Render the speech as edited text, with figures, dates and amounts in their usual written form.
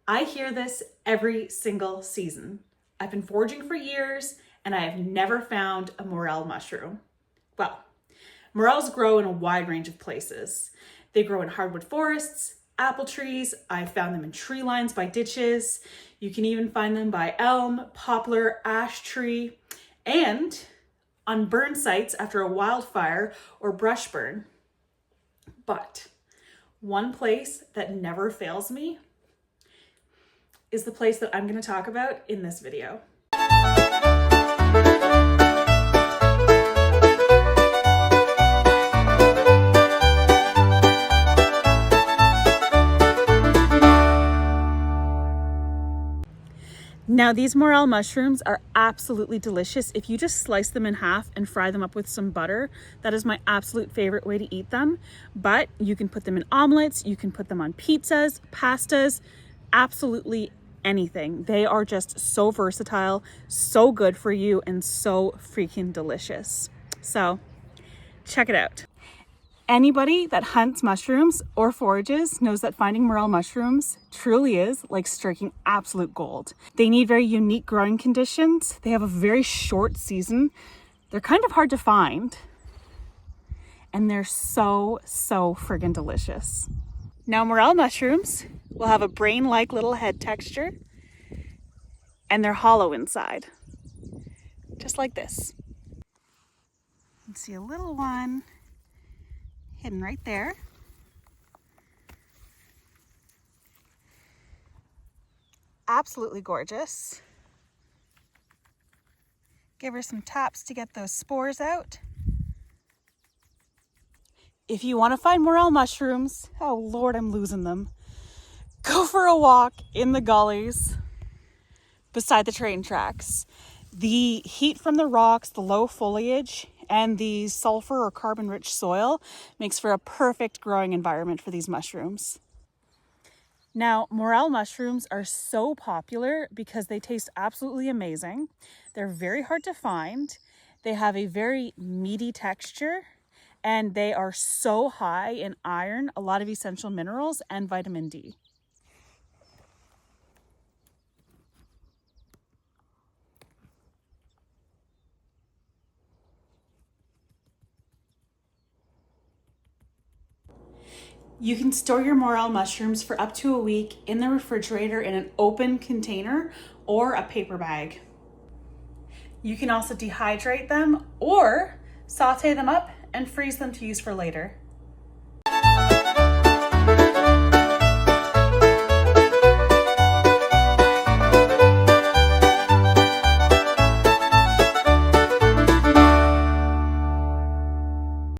I hear this every single season. I've been foraging for years and I have never found a morel mushroom. Well, morels grow in a wide range of places. They grow in hardwood forests, apple trees. I've found them in tree lines by ditches. You can even find them by elm, poplar, ash tree, and on burn sites after a wildfire or brush burn. But one place that never fails me is the place that I'm going to talk about in this video. Now, these morel mushrooms are absolutely delicious. If you just slice them in half and fry them up with some butter, that is my absolute favorite way to eat them. But you can put them in omelets, you can put them on pizzas, pastas, absolutely anything. They are just so versatile, so good for you, and so freaking delicious. So check it out. Anybody that hunts mushrooms or forages knows that finding morel mushrooms truly is like striking absolute gold. They need very unique growing conditions. They have a very short season. They're kind of hard to find. And they're so friggin' delicious. Now, morel mushrooms will have a brain-like little head texture, and they're hollow inside, just like this. You can see a little one hidden right there. Absolutely gorgeous. Give her some taps to get those spores out. If you want to find morel mushrooms, oh Lord, I'm losing them. Go for a walk in the gullies beside the train tracks. The heat from the rocks, the low foliage, and the sulfur or carbon-rich soil makes for a perfect growing environment for these mushrooms. Now, morel mushrooms are so popular because they taste absolutely amazing. They're very hard to find. They have a very meaty texture, and they are so high in iron, a lot of essential minerals, and vitamin D. You can store your morel mushrooms for up to a week in the refrigerator in an open container or a paper bag. You can also dehydrate them or saute them up and freeze them to use for later.